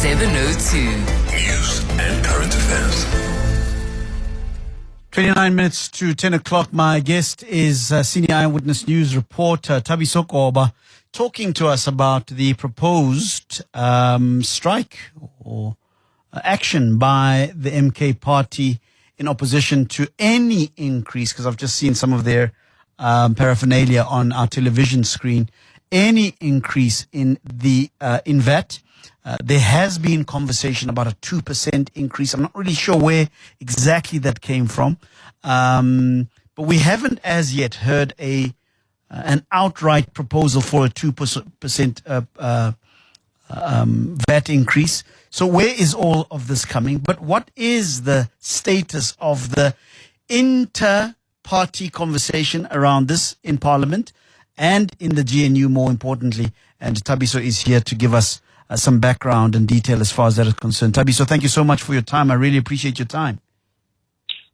702. News and current affairs. 29 minutes to 10 o'clock. My guest is Senior Eyewitness News reporter Thabiso Goba, talking to us about the proposed strike or action by the MK party in opposition to any increase, because I've just seen some of their paraphernalia on our television screen, any increase in the in VAT. There has been conversation about a 2% increase. I'm not really sure where exactly that came from, but we haven't as yet heard an outright proposal for a 2% VAT increase. So where is all of this coming? But what is the status of the inter-party conversation around this in Parliament and in the GNU, more importantly? And Thabiso is here to give us some background and detail as far as that is concerned. Thabiso, thank you so much for your time. I really appreciate your time.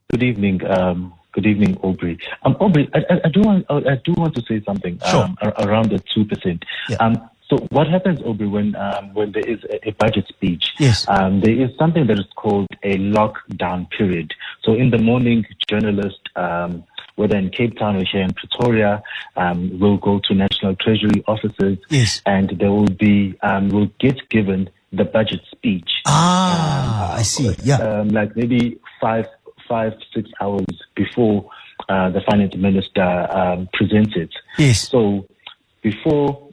Good evening. Good evening, Aubrey. Aubrey, I do want to say something Sure. Around the 2%. Yeah. So what happens, Aubrey, when there is a budget speech? Yes. There is something that is called a lockdown period. So in the morning, journalists, whether in Cape Town or here in Pretoria, will go to National Treasury offices, Yes. and there will be will get given the budget speech. I see. Yeah. Like maybe 5-6 hours before the finance minister presents it. Yes. So before,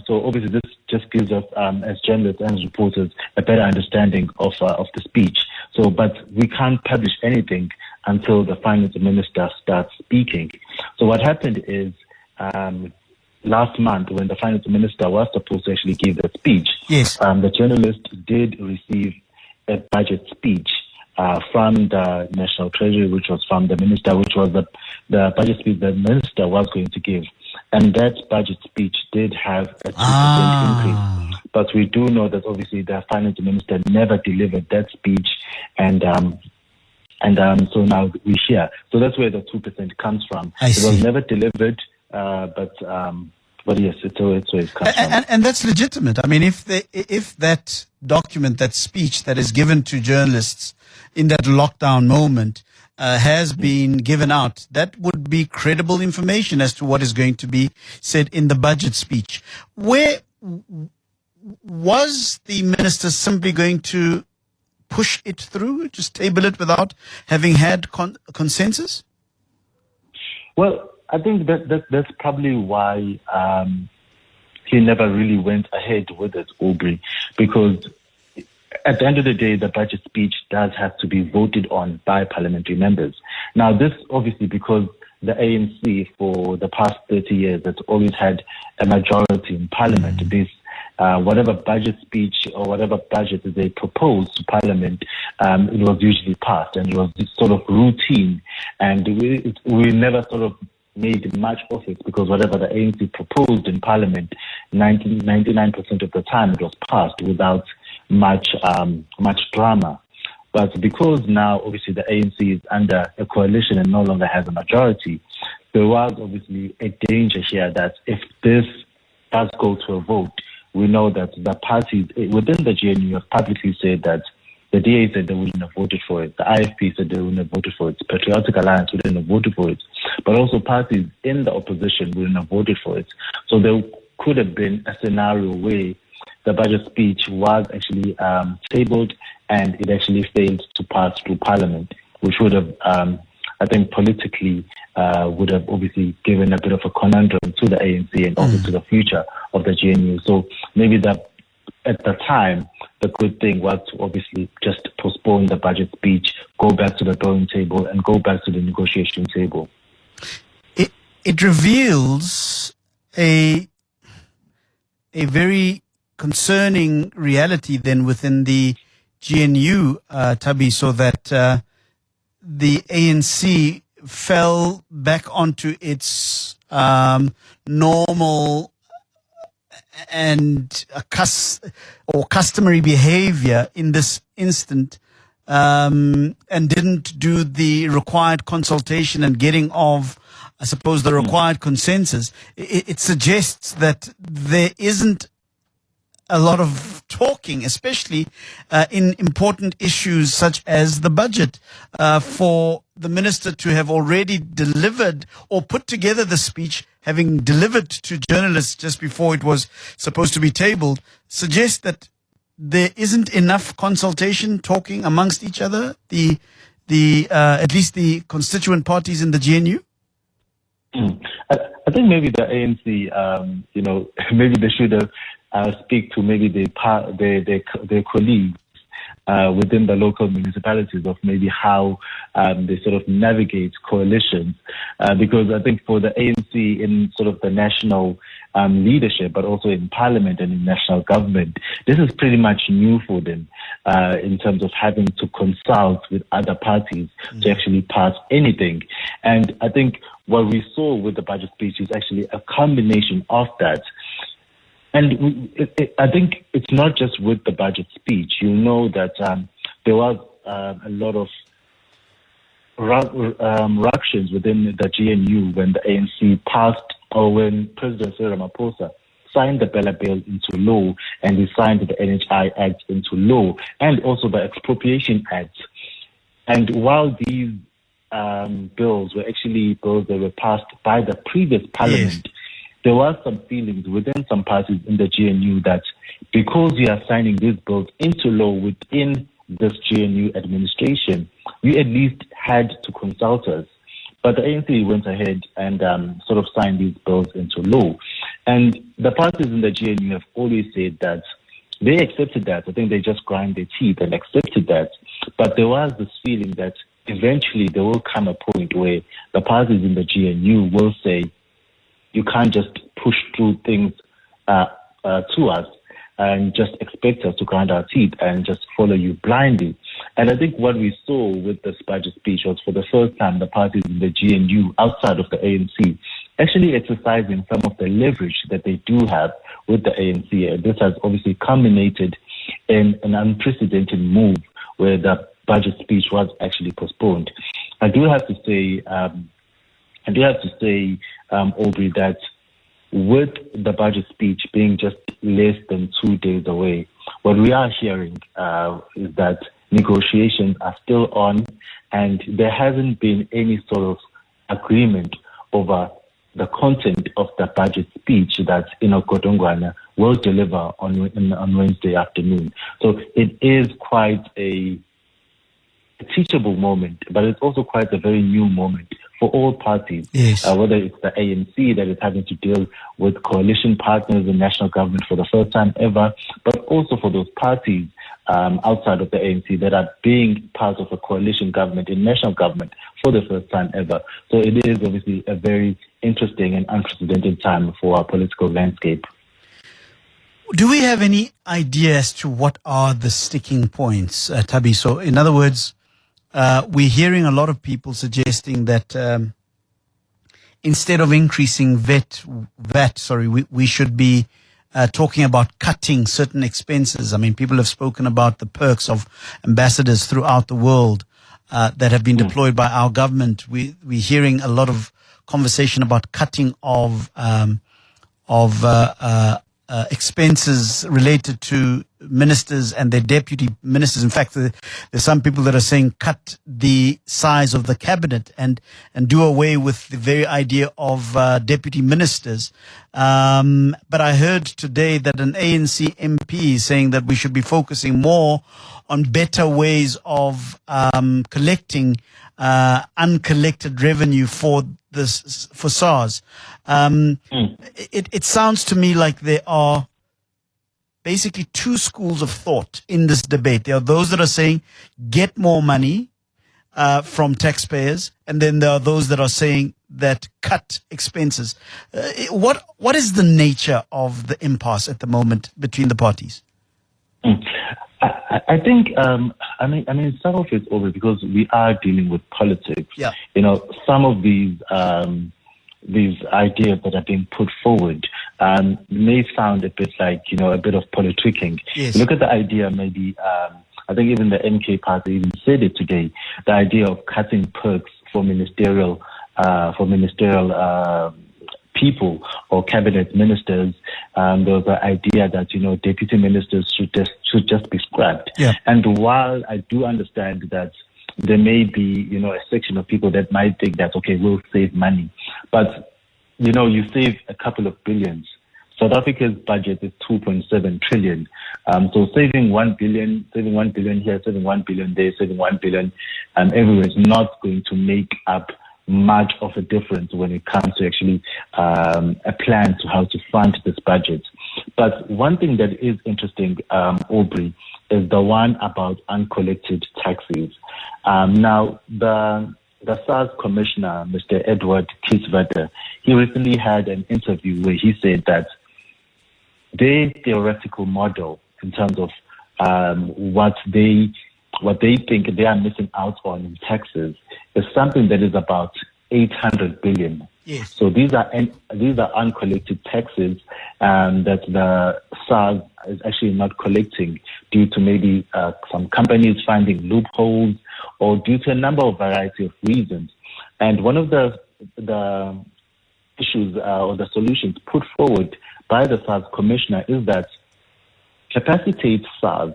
so obviously this just gives us, as journalists and reporters, a better understanding of the speech. So, but we can't publish anything until the finance minister starts speaking. So what happened is, last month when the finance minister was supposed to actually give the speech, Yes. the journalist did receive a budget speech from the National Treasury, which was from the minister, which was the budget speech the minister was going to give. And that budget speech did have a 2% increase. But we do know that obviously the finance minister never delivered that speech, and so now we hear. So that's where the 2% comes from. I It see. was never delivered, but yes, it's where it comes from. And that's legitimate. I mean, if that document, that speech that is given to journalists in that lockdown moment has been given out, that would be credible information as to what is going to be said in the budget speech. Where was the minister simply going to push it through, just table it without having had consensus? Well, I think that's probably why he never really went ahead with it, Aubrey, because at the end of the day, the budget speech does have to be voted on by parliamentary members. Now, this obviously because the ANC for the past 30 years has always had a majority in parliament. This whatever budget speech or whatever budget they proposed to Parliament, it was usually passed, and it was this sort of routine, and we never sort of made much of it, because whatever the ANC proposed in Parliament, 99% of the time it was passed without much drama. But because now obviously the ANC is under a coalition and no longer has a majority, there was obviously a danger here that if this does go to a vote, we know that the parties within the GNU have publicly said that the DA said they wouldn't have voted for it. The IFP said they wouldn't have voted for it. The Patriotic Alliance wouldn't have voted for it. But also parties in the opposition wouldn't have voted for it. So there could have been a scenario where the budget speech was actually tabled and it actually failed to pass through Parliament, which would have, I think, politically would have obviously given a bit of a conundrum to the ANC and also to the future of the GNU. So maybe at the time, the good thing was to obviously just postpone the budget speech, go back to the drawing table, and go back to the negotiation table. It reveals a very concerning reality then within the GNU, Thabiso, that the ANC fell back onto its normal and customary behavior in this instant, and didn't do the required consultation and getting of, I suppose, the required consensus. It suggests that there isn't a lot of talking, especially in important issues such as the budget. For the minister to have already delivered or put together the speech, having delivered to journalists just before it was supposed to be tabled, suggests that there isn't enough consultation, talking amongst each other, at least the constituent parties in the GNU? I think maybe the ANC, maybe they should speak to maybe their colleagues within the local municipalities of maybe how they sort of navigate coalitions. Because I think for the ANC in sort of the national leadership, but also in parliament and in national government, this is pretty much new for them in terms of having to consult with other parties to actually pass anything. And I think what we saw with the budget speech is actually a combination of that. And I think it's not just with the budget speech. You know that there was a lot of ructions within the GNU when the ANC passed, or when President Cyril Ramaphosa signed the Bella Bill into law, and he signed the NHI Act into law, and also the Expropriation Act. And while these bills were actually bills that were passed by the previous parliament, there was some feelings within some parties in the GNU that because you are signing these bills into law within this GNU administration, you at least had to consult us. But the ANC went ahead and sort of signed these bills into law. And the parties in the GNU have always said that they accepted that. I think they just grind their teeth and accepted that. But there was this feeling that eventually there will come a point where the parties in the GNU will say, you can't just push through things to us and just expect us to grind our teeth and just follow you blindly. And I think what we saw with this budget speech was for the first time the parties in the GNU outside of the ANC actually exercising some of the leverage that they do have with the ANC. And this has obviously culminated in an unprecedented move where the budget speech was actually postponed. I do have to say, Aubrey, that with the budget speech being just less than 2 days away, what we are hearing is that negotiations are still on, and there hasn't been any sort of agreement over the content of the budget speech that uMkhonto will deliver on Wednesday afternoon. So it is quite a teachable moment, but it's also quite a very new moment for all parties, whether it's the ANC that is having to deal with coalition partners in national government for the first time ever, but also for those parties outside of the ANC that are being part of a coalition government in national government for the first time ever. So it is obviously a very interesting and unprecedented time for our political landscape. Do we have any idea as to what are the sticking points, Thabiso? In other words, we're hearing a lot of people suggesting that instead of increasing VAT, we should be talking about cutting certain expenses. I mean, people have spoken about the perks of ambassadors throughout the world that have been deployed by our government. We're hearing a lot of conversation about cutting of expenses related to ministers and their deputy ministers. In fact, there's some people that are saying cut the size of the cabinet and do away with the very idea of deputy ministers. But I heard today that an ANC MP is saying that we should be focusing more on better ways of collecting uncollected revenue for SARS. It sounds to me like there are basically two schools of thought in this debate. There are those that are saying get more money from taxpayers, and then there are those that are saying that cut expenses. What is the nature of the impasse at the moment between the parties? I think, some of it's over because we are dealing with politics. Yeah. Some of these ideas that are being put forward may sound a bit like, a bit of politicking. Yes. Look at the idea, maybe, I think even the MK party even said it today, the idea of cutting perks for ministerial people or cabinet ministers. There was an idea that, deputy ministers should just be scrapped. Yeah. And while I do understand that there may be, a section of people that might think that, okay, we'll save money. But, you save a couple of billions. South Africa's budget is 2.7 trillion. So saving 1 billion here, saving 1 billion there, saving 1 billion everywhere is not going to make up much of a difference when it comes to actually a plan to how to fund this budget. But one thing that is interesting, Aubrey, is the one about uncollected taxes. Now, the SARS commissioner, Mr. Edward Kieswetter, he recently had an interview where he said that their theoretical model in terms of what they think they are missing out on in taxes is something that is about 800 billion. Yes. So these are uncollected taxes that the SARS is actually not collecting due to maybe some companies finding loopholes or due to a number of variety of reasons. And one of the issues or the solutions put forward by the SARS commissioner is that capacitate SARS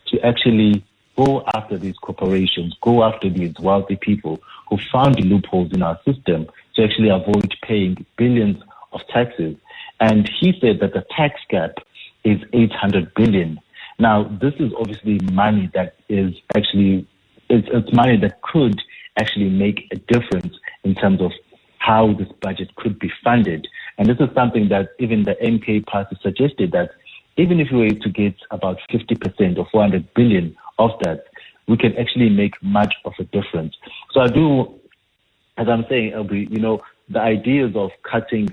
to actually go after these corporations, go after these wealthy people who found loopholes in our system to actually avoid paying billions of taxes. And he said that the tax gap is 800 billion. Now, this is obviously money that is actually, it's money that could actually make a difference in terms of how this budget could be funded. And this is something that even the MK party suggested, that even if we were to get about 50% or 400 billion of that, we can actually make much of a difference. So I do, as I'm saying, Aubrey, the ideas of cutting,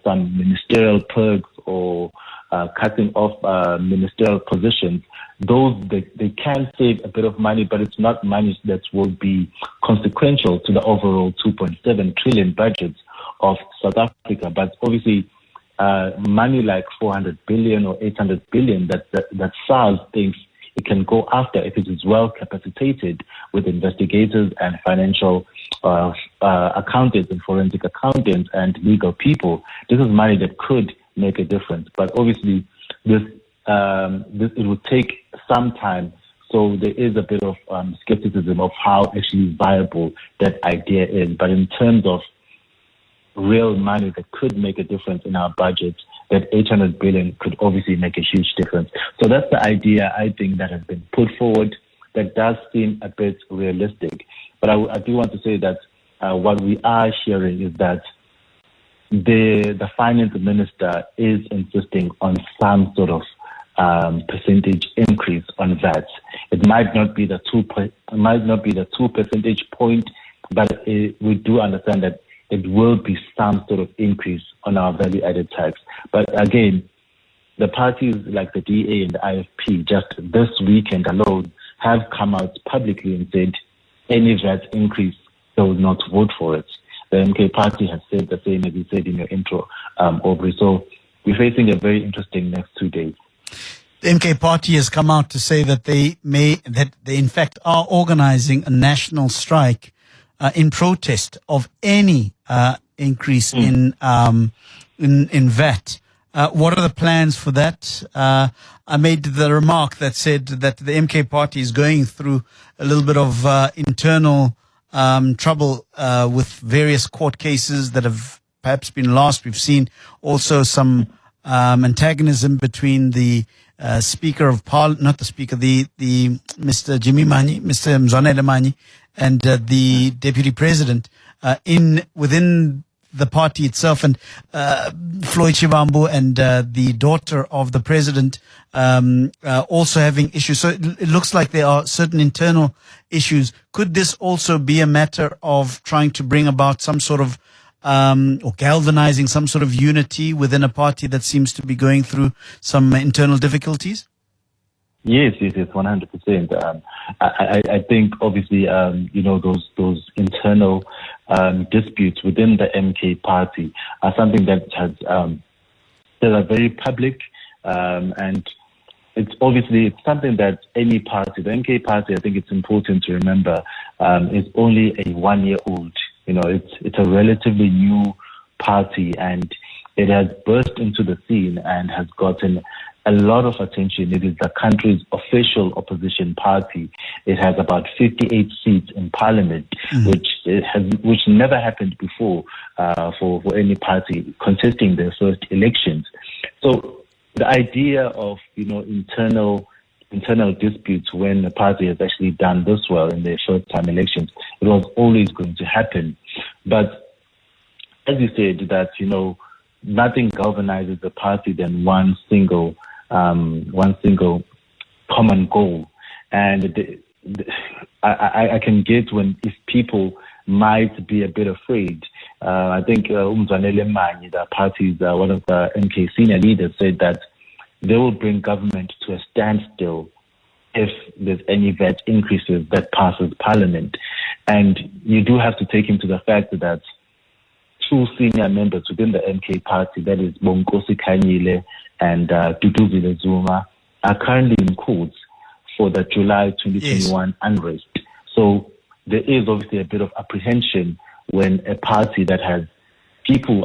some ministerial perks or cutting off ministerial positions, those, they can save a bit of money, but it's not money that will be consequential to the overall 2.7 trillion budget of South Africa. But obviously, money like 400 billion or 800 billion that SARS thinks it can go after if it is well capacitated with investigators and financial accountants and forensic accountants and legal people. This is money that could make a difference. But obviously, this it would take some time. So there is a bit of skepticism of how actually viable that idea is. But in terms of real money that could make a difference in our budget, that 800 billion could obviously make a huge difference. So that's the idea, I think, that has been put forward that does seem a bit realistic. But I do want to say that what we are hearing is that the finance minister is insisting on some sort of percentage increase on VAT. It might not be the 2 percentage point, but we do understand that it will be some sort of increase on our value-added tax. But again, the parties like the DA and the IFP just this weekend alone have come out publicly and said any VAT increase, they will not vote for it. The MK party has said the same as you said in your intro, Aubrey. So we're facing a very interesting next 2 days. The MK party has come out to say that they in fact are organizing a national strike in protest of any increase in VAT. What are the plans for that? I made the remark that said that the MK party is going through a little bit of internal trouble with various court cases that have perhaps been lost. We've seen also some antagonism between the Speaker of Parliament, not the Speaker, the Mr. Jimmy Manyi, Mr. Mzwanele Manyi, and the Deputy President within the party itself, and Floyd Shivambu and the daughter of the president also having issues. So it looks like there are certain internal issues. Could this also be a matter of trying to bring about some sort of or galvanizing some sort of unity within a party that seems to be going through some internal difficulties? Yes, 100%. I think obviously, those internal disputes within the MK party are something that has that are very public, and it's something that any party, the MK party, I think it's important to remember, is only a 1 year old. It's a relatively new party, and it has burst into the scene and has gotten a lot of attention. It is the country's official opposition party. It has about 58 seats in parliament, which never happened before for any party contesting their first elections. So the idea of internal disputes when a party has actually done this well in their first time elections, it was always going to happen. But as you said, that nothing galvanizes the party than one single common goal. And I can get if people might be a bit afraid. I think uMzwanele Manyi, the party's one of the MK senior leaders, said that they will bring government to a standstill if there's any VAT increases that passes parliament. And you do have to take into the fact that two senior members within the MK party, that is Bonkosi Khanyile and Duduzile Zuma, are currently in courts for the July 2021 unrest. So there is obviously a bit of apprehension when a party that has people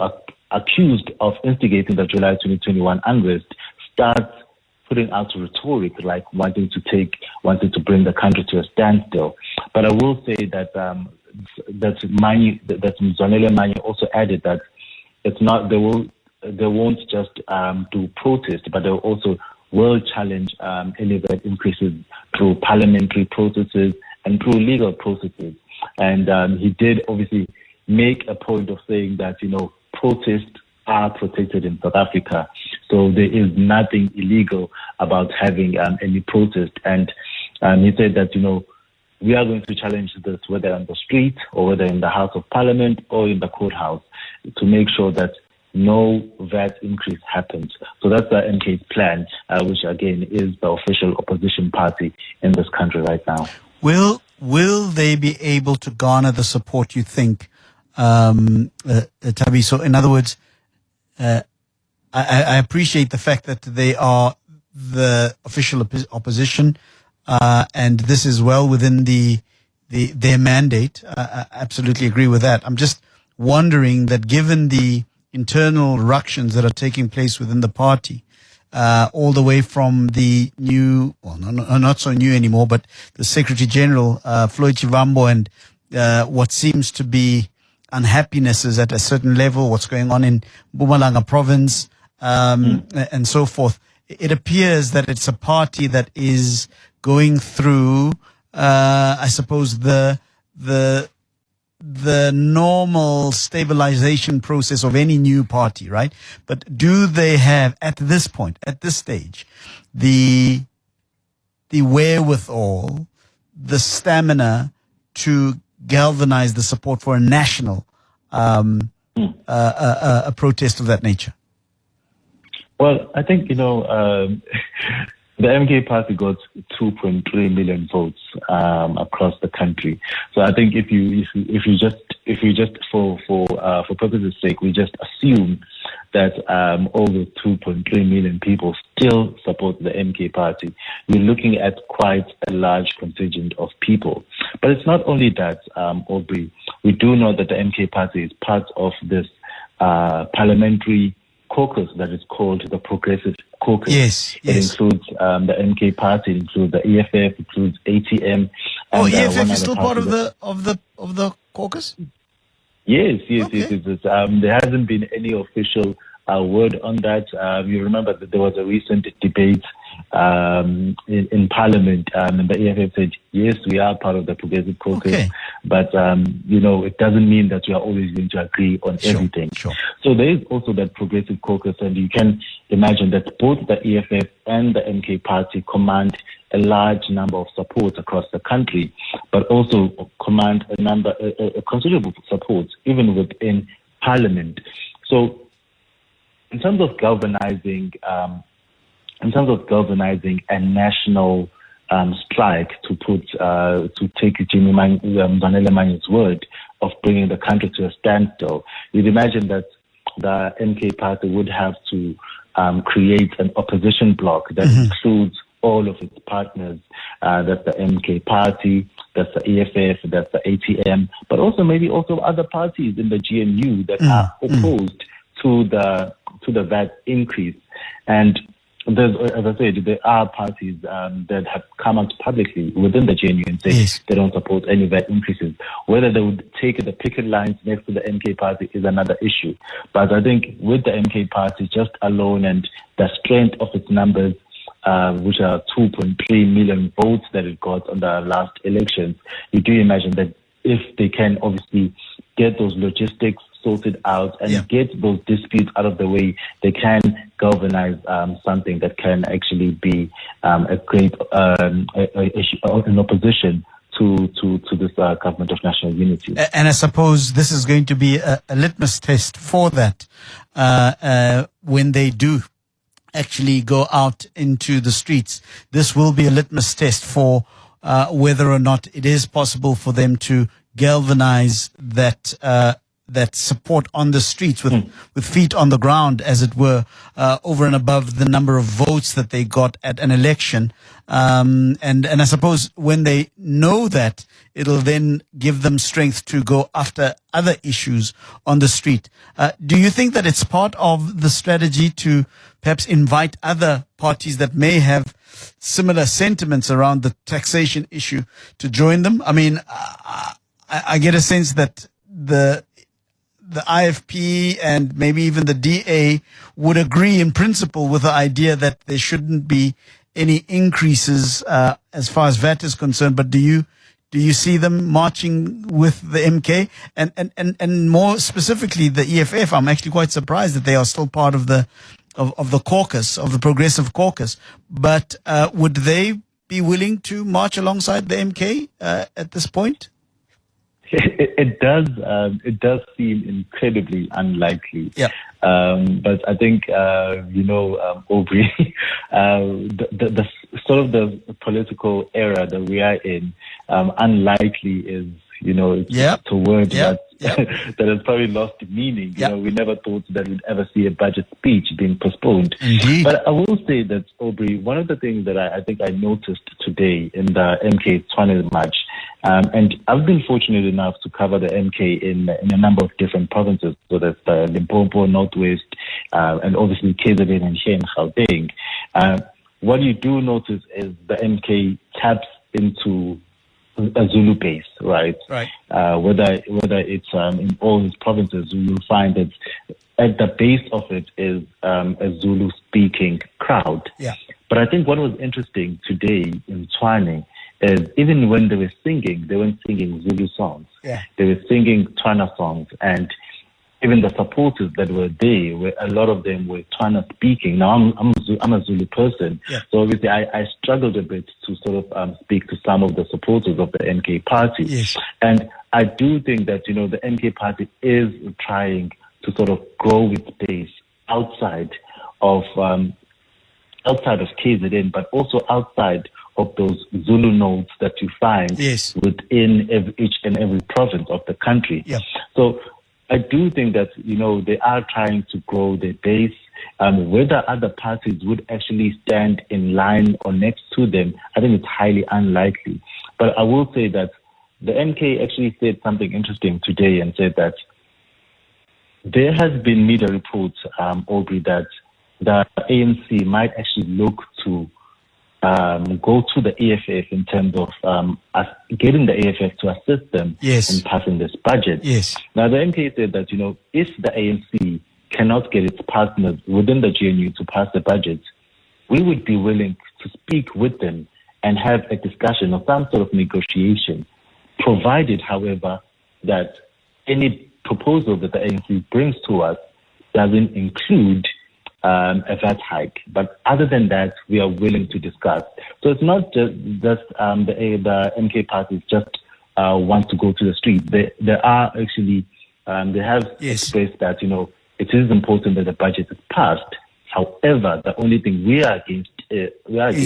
accused of instigating the July 2021 unrest starts putting out rhetoric like wanting to bring the country to a standstill. But I will say that Mzwanele Manyi also added that it's not they won't just do protest, but they also will challenge any VAT increases through parliamentary processes and through legal processes. And he did obviously make a point of saying that protests are protected in South Africa, so there is nothing illegal about having any protest. And he said that we are going to challenge this whether on the street or whether in the House of Parliament or in the courthouse to make sure that no VAT increase happens. So that's the MK's plan, which again is the official opposition party in this country right now. Will they be able to garner the support, you think, Thabiso? In other words, I appreciate the fact that they are the official opposition, and this is well within their mandate. I absolutely agree with that. I'm just wondering that given the internal ructions that are taking place within the party, all the way from the new, well, not so new anymore, but the Secretary General, Floyd Chivambo, and what seems to be unhappinesses at a certain level, what's going on in Mpumalanga province, and so forth. It appears that it's a party that is going through, I suppose, the normal stabilization process of any new party, right? But do they have, at this point, at this stage, the wherewithal, the stamina to galvanize the support for a national a protest of that nature? Well, I think the MK party got 2.3 million votes across the country. So I think if you just for purposes' sake, we just assume that all the 2.3 million people still support the MK party, you're looking at quite a large contingent of people. But it's not only that, Aubrey. We do know that the MK party is part of this parliamentary caucus that is called the Progressive Caucus. Yes. It includes the MK party, it includes the EFF, it includes ATM. And, EFF is still part of the caucus? Yes. Okay. There hasn't been any official word on that. You remember that there was a recent debate in Parliament, and the EFF said, yes, we are part of the Progressive Caucus, okay, but it doesn't mean that we are always going to agree on everything. Sure. So there is also that Progressive Caucus, and you can imagine that both the EFF and the MK party command a large number of supports across the country, but also command a considerable support even within Parliament. So in terms of galvanizing a national strike, to take Mzwanele Manyi's word of bringing the country to a standstill, you'd imagine that the MK party would have to create an opposition bloc that includes all of its partners, That's the MK party, that's the EFF, that's the ATM, but also maybe also other parties in the GNU that are opposed to the VAT increase. And there's, as I said, there are parties that have come out publicly within the GNU and say they don't support any VAT increases. Whether they would take the picket lines next to the MK party is another issue. But I think with the MK party just alone and the strength of its numbers, which are 2.3 million votes that it got on the last elections, you do imagine that if they can obviously get those logistics sorted out and get those disputes out of the way, they can galvanize something that can actually be a great an opposition to this government of national unity. And I suppose this is going to be a litmus test for that when they do actually go out into the streets. This will be a litmus test for whether or not it is possible for them to galvanize that support on the streets with feet on the ground, as it were, over and above the number of votes that they got at an election. And I suppose when they know that, it'll then give them strength to go after other issues on the street. Do you think that it's part of the strategy to perhaps invite other parties that may have similar sentiments around the taxation issue to join them? I mean, I get a sense that the IFP and maybe even the DA would agree in principle with the idea that there shouldn't be any increases as far as VAT is concerned. But do you see them marching with the MK and more specifically the EFF? I'm actually quite surprised that they are still part of the caucus, of the Progressive Caucus. But would they be willing to march alongside the MK at this point? It does seem incredibly unlikely. Yeah. But I think, Aubrey, the sort of the political era that we are in, unlikely is, it's a word that has probably lost meaning. We never thought that we'd ever see a budget speech being postponed. Indeed. But I will say that, Aubrey, one of the things that I think I noticed today in the MK 20 march, and I've been fortunate enough to cover the MK in a number of different provinces, so that's the Limpopo, Northwest, and obviously KZN and here in Gauteng. What you do notice is the MK taps into a Zulu base, right? Right. Whether it's in all these provinces, you'll find that at the base of it is a Zulu-speaking crowd. Yeah. But I think what was interesting today in Tshwane is even when they were singing, they weren't singing Zulu songs. Yeah. They were singing Tswana songs, and even the supporters that were there, a lot of them were Tswana speaking. Now, I'm a Zulu person, so obviously I struggled a bit to sort of speak to some of the supporters of the MK party. Yes. And I do think that, the MK party is trying to sort of grow its base outside of KZN, but also outside of those Zulu nodes that you find within each and every province of the country. Yeah. So I do think that, they are trying to grow their base. Whether other parties would actually stand in line or next to them, I think it's highly unlikely. But I will say that the MK actually said something interesting today and said that there has been media reports, Aubrey, that the ANC might actually look to go to the EFF in terms of getting the EFF to assist them in passing this budget. Yes. Now, the MK said that, if the ANC cannot get its partners within the GNU to pass the budget, we would be willing to speak with them and have a discussion or some sort of negotiation, provided, however, that any proposal that the ANC brings to us doesn't include a VAT hike. But other than that, we are willing to discuss. So it's not just the MK parties just want to go to the street. They are actually, they have expressed that, it is important that the budget is passed. However, the only thing we are against is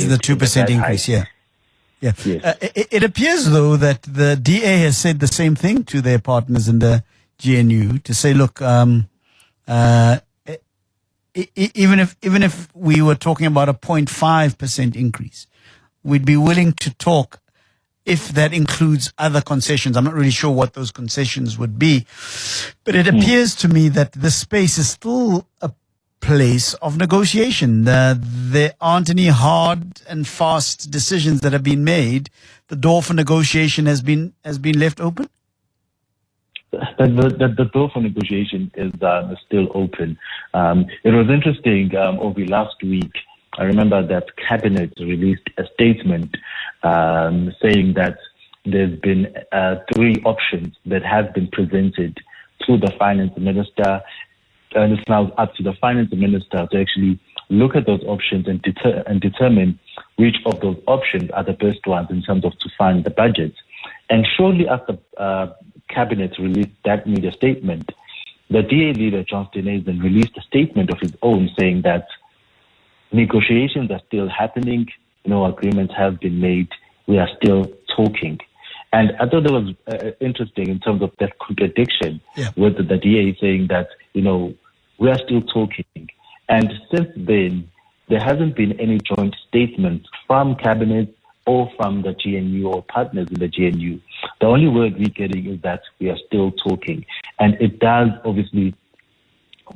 the 2% increase. Hike. Yeah. It appears, though, that the DA has said the same thing to their partners in the GNU to say, look, even if we were talking about a 0.5% increase, we'd be willing to talk if that includes other concessions. I'm not really sure what those concessions would be, but it appears to me that the space is still a place of negotiation. There aren't any hard and fast decisions that have been made. The door for negotiation has been left open. The door for negotiation is still open. It was interesting over last week. I remember that Cabinet released a statement saying that there's been 3 options that have been presented to the Finance Minister, and it's now up to the Finance Minister to actually look at those options and determine which of those options are the best ones in terms of to fund the budget. And shortly after Cabinet released that media statement, the DA leader, John Steenhuisen, released a statement of his own saying that negotiations are still happening, no agreements have been made, we are still talking. And I thought that was interesting in terms of that contradiction with the DA saying that, we are still talking. And since then, there hasn't been any joint statement from Cabinet or from the GNU or partners in the GNU. The only word we're getting is that we are still talking. And it does, obviously,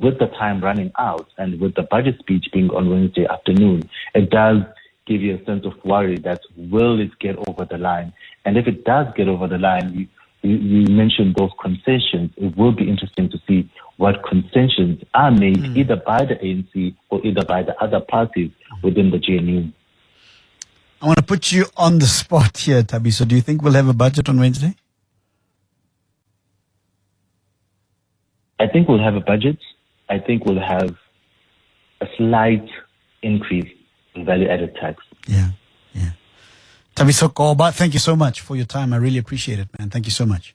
with the time running out and with the budget speech being on Wednesday afternoon, it does give you a sense of worry that will it get over the line? And if it does get over the line, you mentioned those concessions. It will be interesting to see what concessions are made either by the ANC or either by the other parties within the GNU. I want to put you on the spot here, Thabiso. Do you think we'll have a budget on Wednesday? I think we'll have a budget. I think we'll have a slight increase in value-added tax. Yeah. Thabiso Goba, thank you so much for your time. I really appreciate it, man. Thank you so much.